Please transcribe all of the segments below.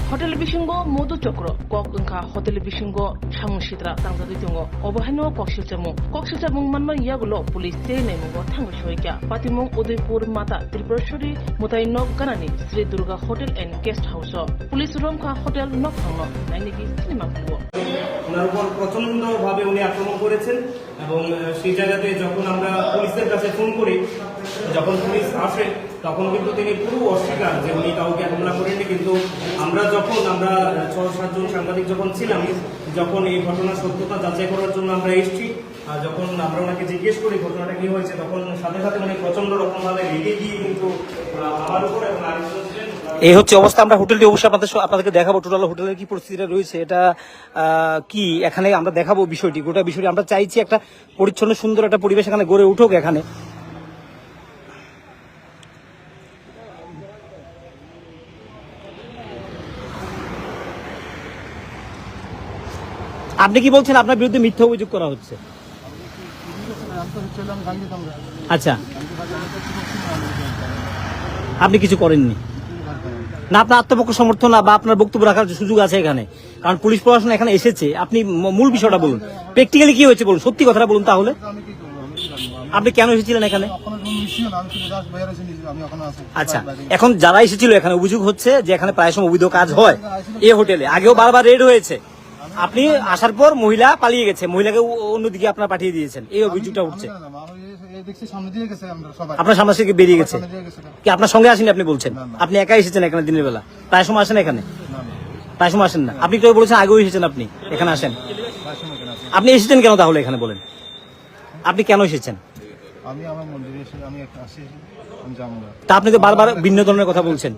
Hotel Bishingo Modu Chokro, Kokunka, Hotel Bishingo, Shamushitra, Tangatungo, Obahano, Kokshitamu Mama Yagulo, Police Name, Tango Shoika, Patimo, Udipur Mata, Tripurshuri, Mutaino Ganani, Sri Durga Hotel and Guest House, Police Romka Hotel Nokano, Nainiki Cinema Floor. ওনার উপর প্রচণ্ডভাবে উনি আক্রমণ করেছেন এবং সেই জায়গাতে যখন আমরা পুলিশের কাছে ফোন করি, যখন পুলিশ আসে তখন কিন্তু তিনি পুরো অস্বীকার যে উনি কাউকে হামলা করেননি। কিন্তু আমরা 6-7 জন সাংবাদিক যখন ছিলাম, যখন এই ঘটনার সত্যতা যাচাই করার জন্য আমরা এসেছি, যখন আমরা ওনাকে জিজ্ঞেস করি ঘটনাটা কি হয়েছে, তখন সাথে সাথে উনি প্রচন্ড রকমভাবে রেগে গিয়ে কিন্তু আমার উপর এবং আরেকজন ছিলেন। এই হচ্ছে অবস্থা। আমরা হোটেলটি অবশ্যই আপনাদেরকে দেখাবো, টোটাল হোটেলের কি পরিস্থিতিটা রয়েছে, এটা কি এখানে আমরা দেখাবো বিষয়টি, গোটা বিষয়টি। আমরা চাইছি একটা পরিচ্ছন্ন সুন্দর একটা পরিবেশ এখানে গড়ে উঠুক। এখানে আপনি কি বলছেন আপনার বিরুদ্ধে মিথ্যা অভিযোগ করা হচ্ছে? আচ্ছা, আপনি কিছু করেননি না, আপনার আত্মপক্ষ সমর্থন বা আপনার বক্তব্য রাখার সুযোগ আছে এখানে, কারণ পুলিশ প্রশাসন এখানে এসেছে। আপনি মূল বিষয়টা বলুন, প্র্যাকটিক্যালি কি হয়েছে বলুন, সত্যি কথাটা বলুন। তাহলে আপনি কেন এসেছিলেন এখানে? আচ্ছা, এখন যারা এসেছিল এখানে অভিযোগ হচ্ছে যে এখানে প্রায় সময় অবৈধ কাজ হয় এই হোটেলে, আগেও বারবার রেড হয়েছে। আপনি আসার পর মহিলা পালিয়ে গেছে, মহিলাকে অন্যদিকে আপনার পাঠিয়ে দিয়েছেন, এই অভিযোগটা উঠছে। আপনার সামনে থেকে বেরিয়ে গেছে কি? আপনার সঙ্গে আসেনি আপনি বলছেন? আপনি একাই এসেছেন এখানে দিনের বেলা? প্রায় সময় আসেন এখানে? প্রায় সময় আসেন না। আপনি কেউ বলেছেন আগেও এসেছেন আপনি এখানে আসেন? আপনি এসেছেন কেন তাহলে এখানে বলেন? আপনি কেন এসেছেন? তা আপনি তো বারবার ভিন্ন ধরনের কথা বলছেন।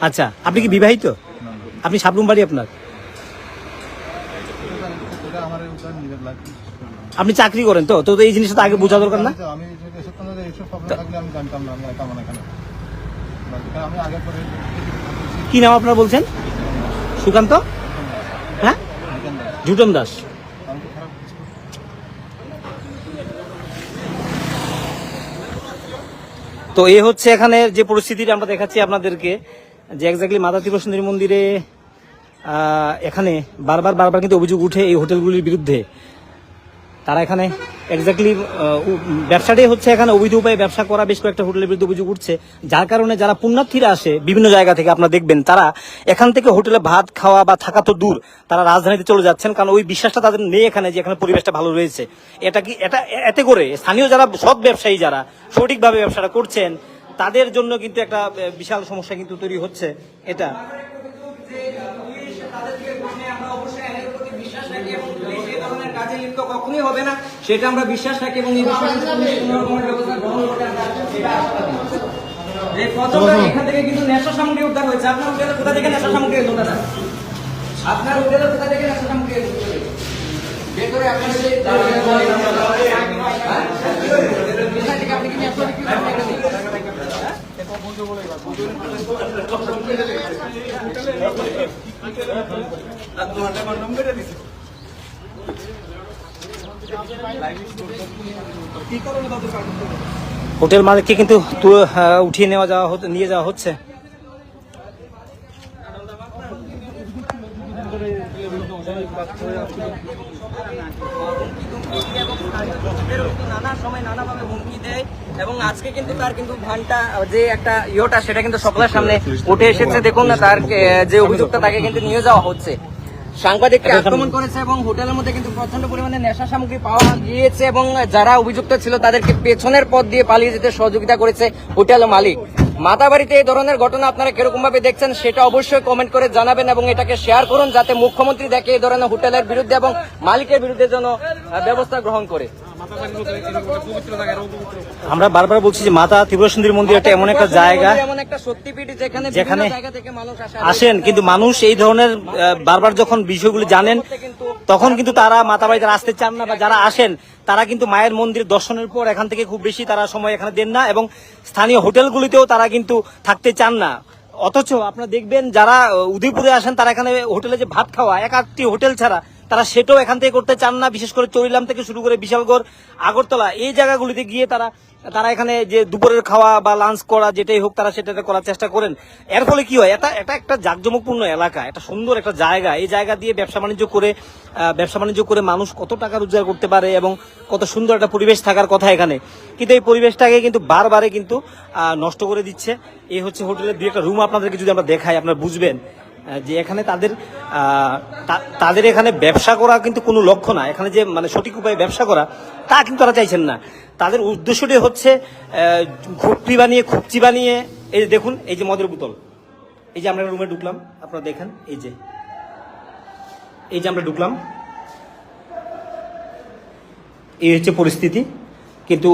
আচ্ছা, আপনি কি বিবাহিত? আপনি সাবরুম বাড়ি আপনার? আপনি চাকরি করেন তো? তো এই জিনিসটা আগে বোঝা দরকার না? কি নাম আপনার বলছেন? সুকান্ত? হ্যাঁ, জুটন দাস। তো এই হচ্ছে এখানে যে পরিস্থিতিটা আমরা দেখাচ্ছি আপনাদেরকে, যে এক্স্যাক্টলি মাতা ত্রিপুরা সুন্দরী মন্দিরে এখানে বারবার কিন্তু অভিযোগ উঠে এই হোটেলগুলির বিরুদ্ধে। তারা এখানে এক্স্যাক্টলি ব্যবসাটাই হচ্ছে এখানে অবৈধ উপায়ে ব্যবসা করা, বেশ কয়েকটা হোটেলের বিরুদ্ধে অভিযোগ উঠছে, যার কারণে যারা পুণ্যার্থীরা আসে বিভিন্ন জায়গা থেকে, আপনারা দেখবেন তারা এখান থেকে হোটেলে ভাত খাওয়া বা থাকা তো দূর, তারা রাজধানীতে চলে যাচ্ছেন, কারণ ওই বিশ্বাসটা তাদের নেই এখানে যে এখানে পরিবেশটা ভালো রয়েছে। এতে করে স্থানীয় যারা সৎ ব্যবসায়ী, যারা সঠিকভাবে ব্যবসাটা করছেন, তাদের জন্য কিন্তু একটা বিশাল সমস্যা কিন্তু তৈরি হচ্ছে। এটা কখনই হবে না, সেটা আমরা বিশ্বাস রাখি এবং এখান থেকে কিন্তু নেশা সামগ্রী উদ্ধার হয়েছে। আপনার হোটেলে কোথা থেকে নেশা সামগ্রী এলো দাদা? আপনার হোটেলে কোথা থেকে নেশা সামগ্রী এলো? ভেতরে আপনার আপনি কি নেশা বিক্রি করেন? হোটেল মালিককে কিন্তু উঠিয়ে নিয়ে যাওয়া হচ্ছে। নানা সময় নানাভাবে হুমকি দেয় এবং আজকে কিন্তু তার কিন্তু ঘন্টা যে একটা ইয়েটা সেটা কিন্তু সকলের সামনে উঠে এসেছে। দেখুন না, তার যে অভিযোগটা তাকে কিন্তু নিয়ে যাওয়া হচ্ছে, সাংবাদিককে আক্রমণ করেছে এবং হোটেলের মধ্যে কিন্তু প্রচন্ড পরিমাণে নেশা সামগ্রী পাওয়া গিয়েছে এবং যারা অভিযুক্ত ছিল তাদেরকে পেছনের পথ দিয়ে পালিয়ে যেতে সহযোগিতা করেছে হোটেল মালিক। মাতাবাড়িতে এই ধরনের ঘটনা আপনারা কিরকম ভাবে দেখছেন সেটা অবশ্যই কমেন্ট করে জানাবেন এবং এটাকে শেয়ার করুন, যাতে মুখ্যমন্ত্রী দেখে এই ধরনের হোটেলের বিরুদ্ধে এবং মালিকের বিরুদ্ধে যেন ব্যবস্থা গ্রহণ করে। আমরা বারবার বলছি যে মাতা ত্রিপুরা সুন্দরী মন্দির একটা এমন একটা জায়গা, এমন একটা শক্তিপীঠ যেখানে আসেন, কিন্তু মানুষ এই ধরনের বারবার যখন বিষয়গুলি জানেন তখন কিন্তু তারা মাতাবাড়িতে আসতে চান না, বা যারা আসেন তারা কিন্তু মায়ের মন্দির দর্শনের পর এখান থেকে খুব বেশি তারা সময় এখানে দেন না এবং স্থানীয় হোটেলগুলিতেও তারা কিন্তু থাকতে চান না। অথচ আপনারা দেখবেন যারা উদয়পুরে আসেন তারা এখানে হোটেলে যে ভাত খাওয়া, এক আধটি হোটেল ছাড়া তারা সেটাও এখান থেকে করতে চান না। বিশেষ করে চরিলাম থেকে শুরু করে বিশালগড়, আগরতলা এই জায়গাগুলিতে গিয়ে তারা এখানে যে দুপুরের খাওয়া বা লাঞ্চ করা যেটাই হোক তারা সেটা করার চেষ্টা করেন। এর ফলে কি হয়, এটা একটা জাঁকজমকপূর্ণ এলাকা, একটা সুন্দর একটা জায়গা। এই জায়গা দিয়ে ব্যবসা বাণিজ্য করে মানুষ কত টাকা রোজগার করতে পারে এবং কত সুন্দর একটা পরিবেশ থাকার কথা এখানে, কিন্তু এই পরিবেশটাকে কিন্তু বারবারে কিন্তু নষ্ট করে দিচ্ছে। এই হচ্ছে হোটেলের দুই একটা রুম আপনাদেরকে যদি আমরা দেখাই আপনারা বুঝবেন যে এখানে তাদের এখানে ব্যবসা করা কিন্তু কোনো লক্ষ্য না। এখানে যে মানে সঠিক উপায়ে ব্যবসা করা তা কিন্তু তারা চাইছেন না। তাদের উদ্দেশ্যটি হচ্ছে খুপচি বানিয়ে এই যে দেখুন, এই যে মদের বোতল, এই যে আমরা রুমে ঢুকলাম, আপনারা দেখেন এই যে আমরা ঢুকলাম, এই হচ্ছে পরিস্থিতি। কিন্তু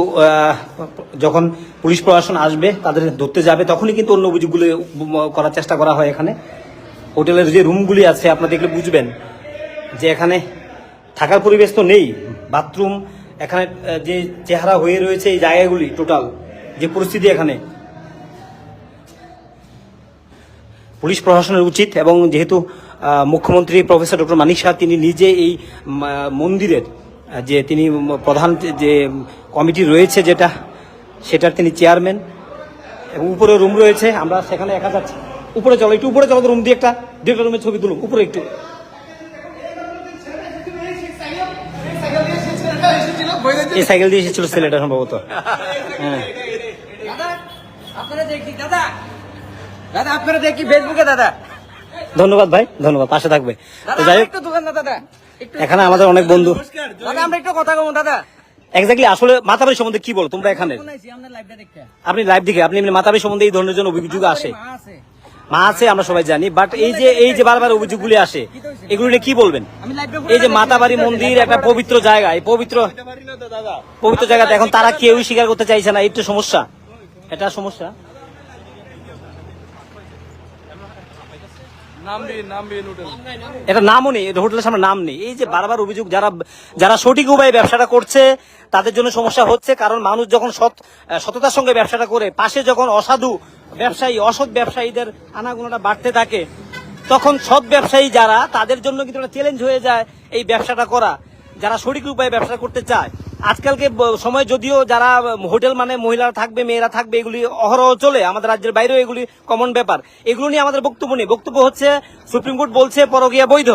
যখন পুলিশ প্রশাসন আসবে তাদের ধরতে যাবে তখনই কিন্তু অন্য অভিযোগগুলো করার চেষ্টা করা হয়। এখানে হোটেলের যে রুমগুলি আছে আপনারা দেখলে বুঝবেন যে এখানে থাকার পরিবেশ তো নেই। বাথরুম এখানে যে চেহারা হয়ে রয়েছে এই জায়গাগুলি, টোটাল যে পরিস্থিতি এখানে, পুলিশ প্রশাসনের উচিত। এবং যেহেতু মুখ্যমন্ত্রী প্রফেসর ডক্টর মানিক সাহা তিনি নিজে এই মন্দিরের যে তিনি প্রধান যে কমিটি রয়েছে সেটার তিনি চেয়ারম্যান, এবং উপরে রুম রয়েছে, আমরা সেখানে একা যাচ্ছি। উপরে চলো, একটু উপরে চলো, রুম দিয়ে একটা রুমের ছবি তুলুন উপরে একটু। এই সাইকেল দিয়ে এসেছিল ছেলেটা সম্ভবত। হ্যাঁ আপনারা দেখি ফেসবুকে দাদা। ধন্যবাদ ভাই, ধন্যবাদ, পাশে থাকবে। তো যাই হোক, দাদা এখানে আমাদের অনেক বন্ধু। দাদা আমরা একটু কথা বলবো দাদা। এক্স্যাক্টলি আসলে মাতাবাড়ি সম্বন্ধে কি বলো তোমরা এখানে? আপনি লাইভ দেখে আপনি মাতাবাড়ি সম্বন্ধে এই ধরনের জন্য অভিযোগ আসে, মা আছে আমরা সবাই জানি, বাট এই যে বারবার অভিযোগগুলি আসে এগুলো নিয়ে কি বলবেন? এই যে মাতাবাড়ি মন্দির একটা পবিত্র জায়গা, এই পবিত্র জায়গাতে এখন তারা কেউই স্বীকার করতে চাইছে না, এটা সমস্যা। এটা নামও নেই, হোটেলের সামনে নাম নেই। এই যে বারবার অভিযোগ, যারা সঠিক উপায়ে ব্যবসাটা করছে তাদের জন্য সমস্যা হচ্ছে। কারণ মানুষ যখন সততার সঙ্গে ব্যবসাটা করে, পাশে যখন অসৎ ব্যবসায়ীদের আনাগোনাটা বাড়তে থাকে, তখন সৎ ব্যবসায়ী যারা, তাদের জন্য কিন্তু একটা চ্যালেঞ্জ হয়ে যায় এই ব্যবসাটা করা, যারা সঠিক উপায়ে ব্যবসা করতে চায়। আজকালকে সময় যদিও যারা হোটেল মানে মহিলারা থাকবে, মেয়েরা থাকবে, এগুলি অহরহ চলে, আমাদের রাজ্যের বাইরেও এগুলি কমন ব্যাপার। এগুলো নিয়ে আমাদের বক্তব্য নেই। বক্তব্য হচ্ছে সুপ্রিম কোর্ট বলছে পরকীয়া বৈধ।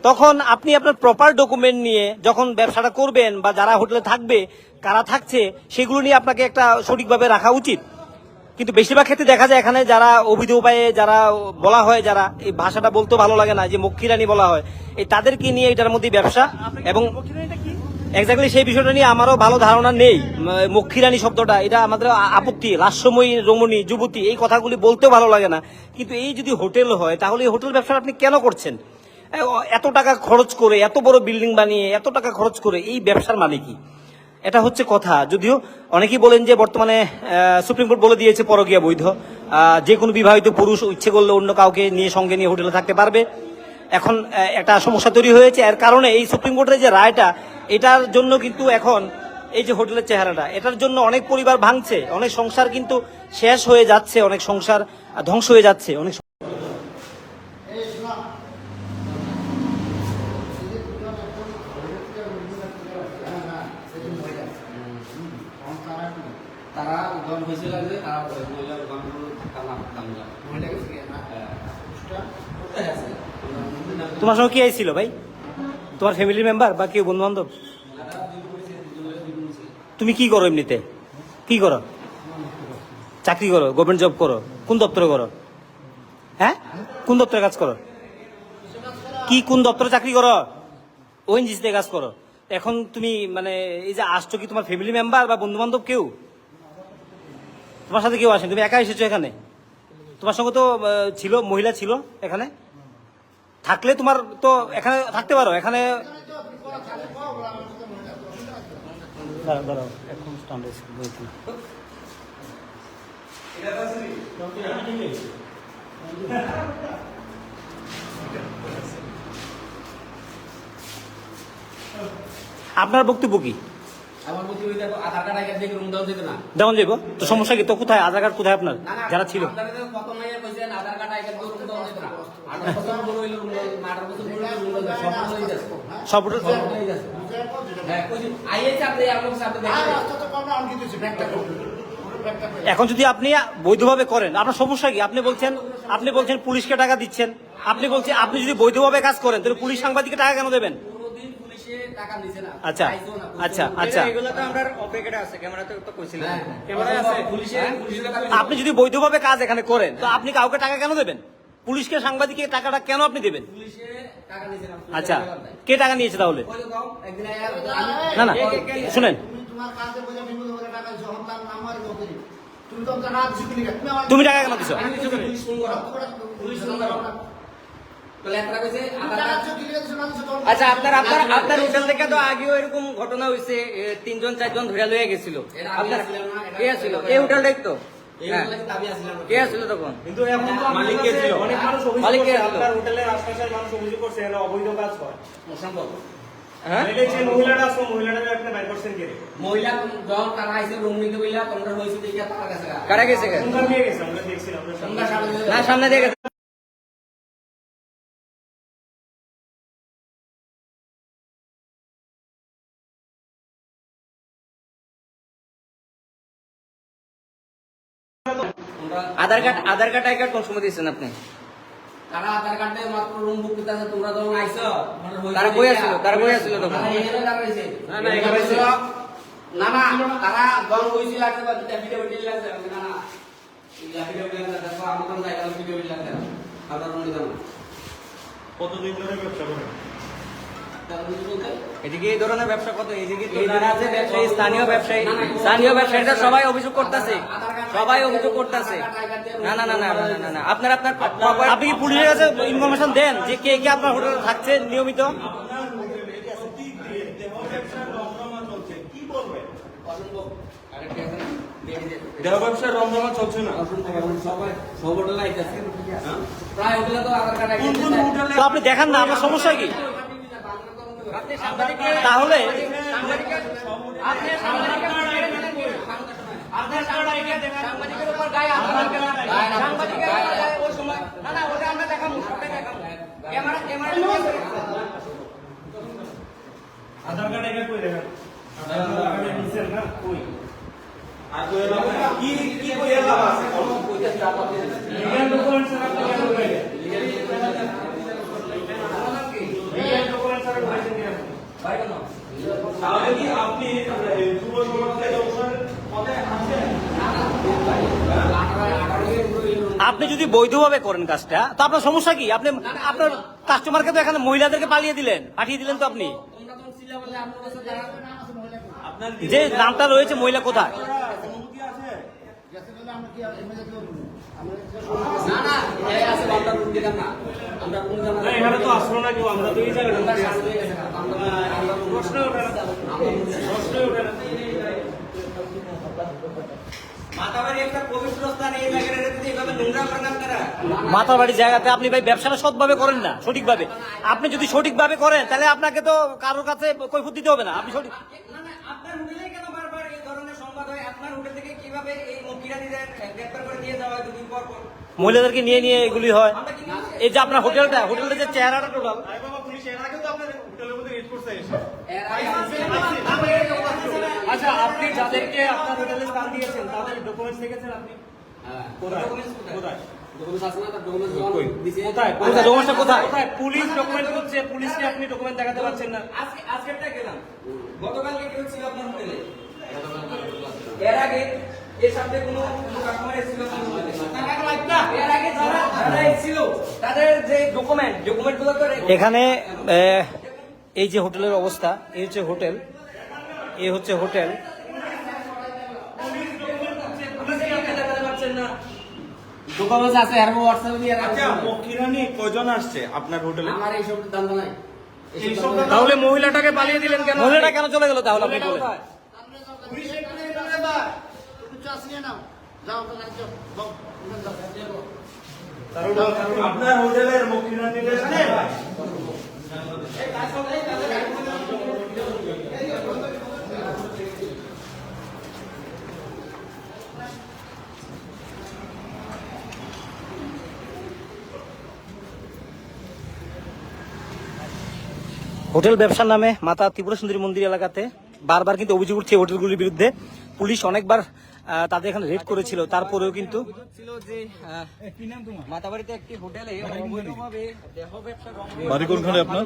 তখন আপনি আপনার প্রপার ডকুমেন্ট নিয়ে যখন ব্যবসাটা করবেন, বা যারা হোটেলে থাকবে, কারা থাকছে, সেগুলো নিয়ে আপনাকে একটা সঠিকভাবে রাখা উচিত। কিন্তু বেশিরভাগ ক্ষেত্রে দেখা যায় এখানে যারা অবৈধ উপায়ে যারা বলা হয়, যারা এই ভাষাটা বলতে ভালো লাগে না, যে মক্ষীরানী বলা হয়, এই তাদেরকে নিয়ে এটার মধ্যে ব্যবসা। এবং এক্স্যাক্টলি সেই বিষয়টা নিয়ে আমারও ভালো ধারণা নেই। মক্ষীরানী শব্দটা এটা আমাদের আপত্তি, লাস্যময়ী রমণী, যুবতী, এই কথাগুলি বলতেও ভালো লাগে না। কিন্তু এই যদি হোটেল হয়, তাহলে এই হোটেল ব্যবসা আপনি কেন করছেন? এত টাকা খরচ করে, এত বড় বিল্ডিং বানিয়ে, এত টাকা খরচ করে এই ব্যবসার মানে কি? এটা হচ্ছে কথা। যদিও অনেকেই বলেন যে বর্তমানে সুপ্রিম কোর্ট বলে দিয়েছে পরকীয়া বৈধ, যে কোনো বিবাহিত পুরুষ ইচ্ছে করলে অন্য কাউকে সঙ্গে নিয়ে হোটেলে থাকতে পারবে। এখন একটা সমস্যা তৈরি হয়েছে, এর কারণে এই সুপ্রিম কোর্টের যে রায়টা, এটার জন্য কিন্তু এখন এই যে হোটেলের চেহারাটা, এটার জন্য অনেক পরিবার ভাঙছে, অনেক সংসার কিন্তু শেষ হয়ে যাচ্ছে, অনেক সংসার ধ্বংস হয়ে যাচ্ছে। তোমার সঙ্গে কি আইছিল ভাই? তোমার ফ্যামিলি মেম্বার বা কেউ বন্ধু বান্ধব? তুমি কি করো এমনিতে? কি করো? চাকরি করো? গভর্নমেন্ট জব করো? কোন দপ্তরে করো? হ্যাঁ, কোন দপ্তরে কাজ করো? কোন দপ্তরে চাকরি করো? ওএনজিসিতে কাজ করো। এখন তুমি মানে এই যে আসছো, কি তোমার ফ্যামিলি মেম্বার বা বন্ধু বান্ধব কেউ তোমার সাথে কেউ আসেন? তুমি একা এসেছো এখানে? তোমার সঙ্গে তো ছিল, মহিলা ছিল এখানে। থাকলে তোমার তো এখানে থাকতে পারো। এখানে আপনার বক্তব্য কি? আমার বক্তব্য আধার কার্ড আগে দেখে রুম দেওয়া যেত না। যেমন যাইব তো সমস্যা কি? তো কোথায় আধার কার্ড কোথায় আপনার না, না, যারা ছিল? আপনারা তো প্রথমে কইছেন আধার কার্ড আগে রুম দেওয়া যেত না। 18 বছর বড় হইলো রুম 18 বছর বড় হইলো রুম দেওয়া সব হয়ে যাচ্ছে। সব হ্যাঁ কইছি আইএস আপনি আপনার সাথে দেখেন। এখন যদি আপনি বৈধভাবে করেন আপনার সমস্যা কি? আপনি বলছেন পুলিশকে টাকা দিচ্ছেন, আপনি যদি বৈধভাবে কাজ করেন তাহলে পুলিশ সাংবাদিককে টাকা কেন দেবেন? কোনদিন পুলিশে টাকা নিছে না। আচ্ছা চাইছো না, আচ্ছা আচ্ছা এগুলো তো আমরা অপেক্ষায় আছে, ক্যামেরাতে তো কইছিলেন। ক্যামেরায় আছে পুলিশে টাকা। আপনি যদি বৈধভাবে কাজ এখানে করেন তো আপনি কাউকে টাকা কেন দেবেন? পুলিশকে সাংবাদিককে টাকাটা কেন আপনি দেবেন? পুলিশে টাকা নিছে না। আচ্ছা কে টাকা নিয়েছে তাহলে? ওই তো দাও একদিন আয়া না না শুনেন, তুমি টাকা কেন দিছো? আমি কিছু পুলিশ ফোন করো। পুলিশ ফোন করো। তো লেখা কইছে আধার কার্ড। আচ্ছা আপনার হোটেল থেকে তো আগেও এরকম ঘটনা হইছে, 3 জন 4 জন ধরে লয়ে গেছিল। আপনার কে ছিল এই হোটেল দেখতো? কে ছিল তখন? কিন্তু এখন তো মালিক কে ছিল? অনেক মানুষ মালিক কে অভিযোগ করছে, ছিল? আপনার হোটেলের আশপাশের মানুষ অভিযোগ করছে এরা অবৈধ কাজ করে। অসম্ভব। তাহলে যে মহিলাটা আছে মহিলাটাকে আপনি 9% কে মহিলা যখন তারা আইছে রুম নিতে বইলা তোমরা হইছে দেখিয়া তারা গেছে। কারা গেছে? সুন্দর নিয়ে গেছে, আমরা দেখছিলাম আমরা সামনে। না সামনে দিয়ে গেছে। আধার কার্ড আই কার্ড কোন সময় দিয়েছেন আপনি? তারা আধার কার্ডে মাত্র রুম বুক করতে আছে, তোমরা যখন আইছো তারা বই আসছিল তখন। না না এখানে ছিল না তারা যখন বইছিল আছে বা ভিডিও লাগছে না না এই ভিডিও লাগছে দেখো আমাদের জায়গা ভিডিও লাগছে আপনারা রুম দিবেন না। কতদিন ধরে ব্যবসা করেন? এদিকে এই ধরনের ব্যবসা কত? এদিকে তো যারা আছে ব্যবসায়ী, স্থানীয় ব্যবসায়ীরা সবাই অভিযোগ করতেছে, না না না না না না আপনার আপনি কি পুলিশের কাছে ইনফরমেশন দেন যে কে কে আপনার হোটেলে থাকছে নিয়মিত? দেহ ব্যবসার রমরমা চলছে না। সব হোটেলে আইতাছে, প্রায় হোটেলে তো আধার কার্ড তো আপনি দেখান না, আপনার সমস্যা কি? তাহলে আধার কার্ড একা কই দেখেন? আধার কার্ডে নিছেন না কই? আর কই কি কি কই লাভ আছে? লিগ্যাল ডকুমেন্টস আপনি কেন কইলেন? লিগ্যাল ডকুমেন্টস আর কইছেন কি আপনি? তাহলে কি আপনি যুব সমাজ থেকে পদে আছেন? আপনি যদি বৈধভাবে করেন কাজটা তো আপনার সমস্যা কি? আপনি আপনার কাস্টমারকে তো এখানে মহিলাদেরকে পাঠিয়ে দিলেন তো আপনি। যে নামটা রয়েছে মহিলা কোথায়? না এখানে তো আসলো না কেউ, আমরা তো এই জায়গাটা প্রশ্ন ওঠে না। মাথার বাড়ির জায়গাতে আপনি ভাই ব্যবসাটা সৎভাবে করেন না, সঠিকভাবে। আপনি যদি সঠিকভাবে করেন তাহলে আপনাকে তো কারোর কাছে কৈফিয়ত দিতে হবে না। আপনি সঠিক আপনার হোটেলে কেন বারবার এই ধরনের সংবাদ হয়? আপনার হোটেল থেকে কিভাবে এই মহিলাদের গ্রেফতার করে নিয়ে যাওয়া হয় দুদিন পর পর? মহিলাদেরকে নিয়ে এগুলি হয়। এই যে আপনার হোটেলটা যে চেহারাটা টোটাল আচ্ছা, আপনি যাদেরকে আপনার হোটেলে স্থান দিয়েছেন তাদের ডকুমেন্টস দেখেছেন আপনি? কোথায়? ডকুমেন্টসটা কোথায়? পুলিশ ডকুমেন্ট করছে, পুলিশকে আপনি ডকুমেন্ট দেখাতে পারছেন না। আজকেরটা গেলাম, গতকালকে কেউ ছিল আপনার হোটেলে? এর আগে এর সাথে কোনো কাস্টমার এসেছিল আপনার হোটেলে? এর আগে যারা এসেছিল তাদের যে ডকুমেন্টগুলো তো এখানে এই যে হোটেলের অবস্থা, এই হচ্ছে হোটেল, এই হচ্ছে হোটেল। ডকুমেন্টস আছে আর হোয়াটসঅ্যাপে দিয়ে আচ্ছা, মক্কিরানি কয়জন আসছে আপনার হোটেলে? আমার এই সব দাম নাই। তাহলে মহিলাটাকে পালিয়ে দিলেন কেন? মহিলাটা কেন চলে গেল তাহলে আপনি বলেন? আপনার হোটেলের মক্কিরানি হোটেল ব্যবসার নামে মাতা ত্রিপুরা সুন্দরী মন্দির এলাকাতে বারবার কিন্তু অভিযোগ উঠছে এই হোটেলগুলির বিরুদ্ধে। পুলিশ অনেকবার তাদের এখানে রেড করেছিল, তারপরেও কিন্তু ছিল যে মাতাবাড়িতে একটি হোটেলে অবৈধভাবে দেহ ব্যবসা বাড়ি কোনখানে আপনার?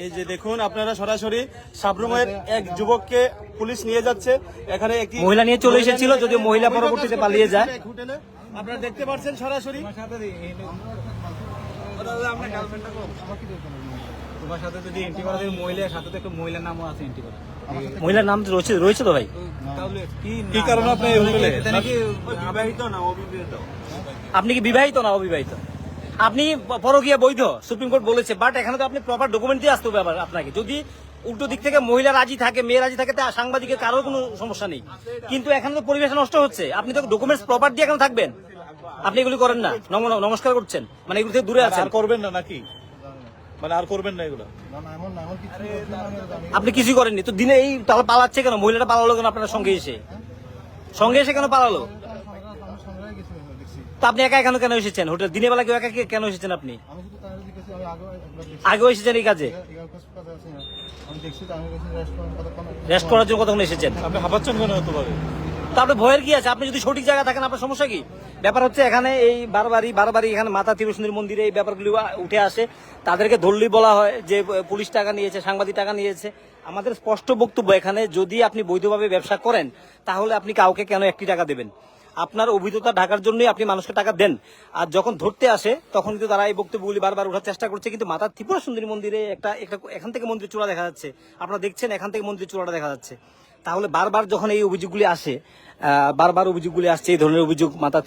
এই যে দেখুন আপনারা সরাসরি সাবরুমের এক যুবককে পুলিশ নিয়ে যাচ্ছে। এখানে একটি মহিলা নিয়ে চলে এসেছিল, যদিও মহিলা পরবর্তীতে পালিয়ে যায়। এক হোটেলে আপনারা দেখতে পাচ্ছেন সরাসরি। তোমার সাথে যদি এন্ট্রি করা যায়, মহিলার সাথে তো একটা মহিলার নামও আছে এন্ট্রি করা। মহিলার নাম তো রয়েছে তো ভাই। তাহলে কি কারণে আপনি এই হোটেলে? নাকি বিবাহিত না অবিবাহিত? আপনি কি বিবাহিত না অবিবাহিত? আপনি পরকীয়া বৈধ, সুপ্রিম কোর্ট বলেছে, বাট এখানে তো আপনি প্রপার ডকুমেন্ট দিয়ে আসতে হবে আবার আপনাকে। যদি উল্টো দিক থেকে মহিলা রাজি থাকে, মেয়ে রাজি থাকে, তা সাংবাদিকের কারোর কোনো সমস্যা নেই। কিন্তু এখানে তো পরিবেশ নষ্ট হচ্ছে, আপনি তো ডকুমেন্টস প্রপার দিয়ে এখানে থাকবেন। আপনি এগুলি করেন না, নমস্কার করছেন, মানে এগুলো থেকে দূরে আছেন। আর করবেন না নাকি? মানে আর করবেন না এগুলো? আপনি কিছুই করেননি তো, দিনে এই তাহলে পালাচ্ছে কেন? মহিলাটা পালালো কেন আপনার সঙ্গে এসে? সঙ্গে এসে কেন পালালো? তো আপনি একা এখানে কেন এসেছেন হোটেল? দিনের বেলা কেউ একা কেন এসেছেন? আপনি আগেও এসেছেন এই কাজে? রেস্ট করার জন্য কতক্ষণ এসেছেন? আপনি হাঁপাচ্ছেন কেন হতে পারে? তো আপনার ভয়ের কি আছে? আপনি যদি সঠিক জায়গায় থাকেন আপনার সমস্যা কি? ব্যাপার হচ্ছে এখানে এই বারবারই এখানে মাতা ত্রিপুরা সুন্দরী মন্দিরে এই ব্যাপারগুলি উঠে আসে। তাদেরকে ধরলেই বলা হয় যে পুলিশ টাকা নিয়েছে, সাংবাদিক টাকা নিয়েছে। আমাদের স্পষ্ট বক্তব্য এখানে, যদি আপনি বৈধভাবে ব্যবসা করেন তাহলে আপনি কাউকে কেন 1 টাকা দেবেন? আপনার অভিজ্ঞতা ঢাকার জন্যই আপনি মানুষকে টাকা দেন। আর যখন ধরতে আসে তখন কিন্তু তারা এই বক্তব্যগুলি বারবার ওঠার চেষ্টা করছে। কিন্তু মাতা ত্রিপুরা সুন্দরী মন্দিরে একটা এখান থেকে মন্দিরের চূড়া দেখা যাচ্ছে, আপনারা দেখছেন এখান থেকে মন্দিরের চূড়াটা দেখা যাচ্ছে। তাহলে বারবার যখন এই অভিযোগগুলি আসে, এই ধরনের অভিযোগ মাতা